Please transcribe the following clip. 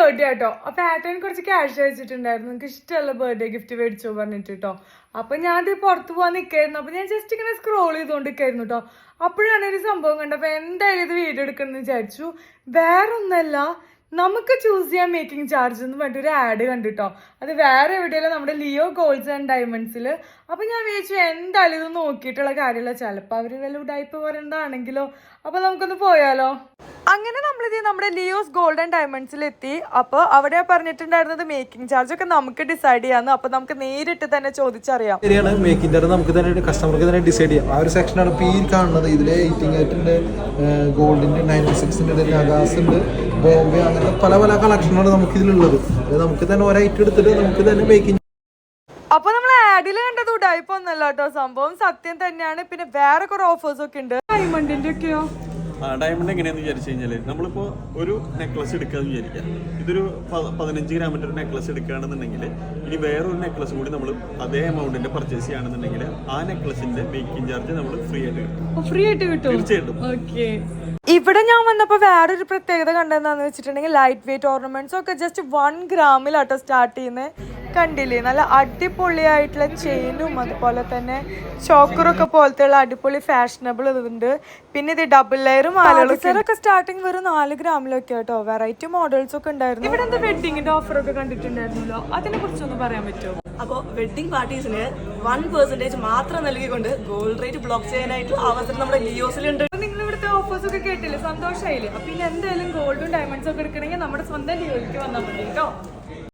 Birthday ആട്ടോ. അപ്പൊ ഏട്ടൻ കുറച്ച് ക്യാഷ് അയച്ചിട്ടുണ്ടായിരുന്നു, നിങ്ങൾക്ക് ഇഷ്ടമുള്ള ബർത്ത്ഡേ ഗിഫ്റ്റ് മേടിച്ചോ പറഞ്ഞിട്ട് കേട്ടോ. അപ്പൊ ഞാൻ അത് പുറത്ത് പോകാൻ നിൽക്കായിരുന്നു. അപ്പൊ ഞാൻ ജസ്റ്റ് ഇങ്ങനെ സ്ക്രോൾ ചെയ്തോണ്ട് നിൽക്കായിരുന്നു കേട്ടോ. അപ്പോഴാണ് ഒരു സംഭവം കണ്ടപ്പോ എന്തായാലും ഇത് വീഡിയോ എടുക്കണം എന്ന് വിചാരിച്ചു. വേറൊന്നല്ല, നമുക്ക് ചൂസ് ചെയ്യാൻ മേക്കിംഗ് ചാർജ് എന്ന് പറഞ്ഞിട്ട് ഒരു ആഡ് കണ്ടിട്ടോ. അത് വേറെ എവിടെയല്ല, നമ്മുടെ ലിയോ ഗോൾഡ്സ് ആൻഡ് ഡയമണ്ട്സിൽ. അപ്പൊ ഞാൻ വിചാരിച്ചു എന്തായാലും ഇത് നോക്കിയിട്ടുള്ള കാര്യമല്ല, ചിലപ്പോൾ അവർ വല്ല ഉടായ്പ പറയണ്ടാണെങ്കിലോ. അപ്പൊ നമുക്കൊന്ന് പോയാലോ. അങ്ങനെ നമ്മളിത് നമ്മുടെ ലിയോസ് ഗോൾഡ് ആൻഡ് ഡയമണ്ട്സിൽ എത്തി. അപ്പോൾ അവിടെ പറഞ്ഞിട്ടുണ്ടായിരുന്നത് മേക്കിംഗ് ചാർജ് ഒക്കെ നമുക്ക് ഡിസൈഡ് ചെയ്യാന്ന്. അപ്പൊ നമുക്ക് നേരിട്ട് തന്നെ ചോദിച്ചറിയാം. ശരിയാണ്, മേക്കിംഗ് ചാർജ് നമുക്ക് തന്നെ കസ്റ്റമർക്ക് തന്നെ ഡിസൈഡ് ചെയ്യാം. ആ ഒരു സെക്ഷനാണ് ഇപ്പോൾ ഈ കാണുന്നത്. ഇതിലെ 18 ഉണ്ട്, ഗോൾഡിന്റെ 96 ഉണ്ട്, നഗാസ് ഉണ്ട്, ബോംബെ, അങ്ങനത്തെ പല പല കളക്ഷനാണ് നമുക്ക് ഇതിലുള്ളത്. നമുക്ക് തന്നെ ഒരൈറ്റം എടുത്തിട്ട് നമുക്ക് തന്നെ മേക്കിംഗ്. അപ്പൊ നമ്മൾ ആഡിൽ കണ്ടത് ഉടായ്പൊന്നല്ല കേട്ടോ, സംഭവം സത്യം തന്നെയാണ്. പിന്നെ വേറെ കുറെ ഓഫേഴ്സ് ഒക്കെ ഉണ്ട്. ഡയമണ്ടിന്റെ ഒക്കെയോ ഡയമണ്ട് എങ്ങനെയാന്ന് വിചാരിച്ചു കഴിഞ്ഞാൽ നമ്മളിപ്പോൾ ഒരു നെക്ലസ് എടുക്കാന്ന് വിചാരിക്കാം. ഇതൊരു 15 ഗ്രാമിൻ്റെ ഒരു നെക്ലസ് എടുക്കുകയാണെന്നുണ്ടെങ്കിൽ ഇനി വേറൊരു നെക്ലസ് കൂടി നമ്മൾ അതേ എമൗണ്ടിന്റെ പർച്ചേസ് ചെയ്യുകയാണെന്നുണ്ടെങ്കിൽ ആ നെക്ലസിന്റെ മേക്കിംഗ് ചാർജ് നമ്മൾ ഫ്രീ ആയിട്ട് കിട്ടും. തീർച്ചയായിട്ടും. ഓക്കെ, ഇവിടെ ഞാൻ വന്നപ്പോൾ വേറൊരു പ്രത്യേകത കണ്ടെന്താന്ന് വെച്ചിട്ടുണ്ടെങ്കിൽ ലൈറ്റ് വെയിറ്റ് ഓർണമെന്റ്സ് ഒക്കെ ജസ്റ്റ് 1 ഗ്രാമിലാട്ടോ സ്റ്റാർട്ട് ചെയ്യുന്നത്. കണ്ടില്ലേ, നല്ല അടിപൊളിയായിട്ടുള്ള ചെയിനും അതുപോലെ തന്നെ ചോക്കറൊക്കെ പോലത്തെ ഉള്ള അടിപൊളി ഫാഷനബിൾ ഇതുണ്ട്. പിന്നെ ഇത് ഡബിൾ ലെയറും ആലുകളൊക്കെ സ്റ്റാർട്ടിങ് വെറും 4 ഗ്രാമിലൊക്കെ കേട്ടോ. വെറൈറ്റി മോഡൽസ് ഒക്കെ ഉണ്ടായിരുന്നു. ഇവിടെ എന്താ വെഡിങ്ങിന്റെ ഓഫർ ഒക്കെ കണ്ടിട്ടുണ്ടായിരുന്നല്ലോ, അതിനെ കുറിച്ചൊന്ന് പറയാൻ പറ്റുമോ? അപ്പോൾ വെഡിങ് പാർട്ടീസിന് 1% മാത്രം നൽകിക്കൊണ്ട് ഗോൾഡ് റേറ്റ് ബ്ലോക്ക് ചെയ്യാനായിട്ടുള്ള അവസരം നമ്മുടെ ലിയോസിലുണ്ട്. നിങ്ങൾ ഇവിടുത്തെ ഓഫേഴ്സ് ഒക്കെ കേട്ടില്ലേ, സന്തോഷമായില്ലേ? അപ്പൊ ഇനി എന്തായാലും ഗോൾഡും ഡയമണ്ട്സും ഒക്കെ എടുക്കണമെങ്കിൽ നമ്മുടെ സ്വന്തം ലിയോയിലേക്ക് വന്നാൽ മതി കേട്ടോ.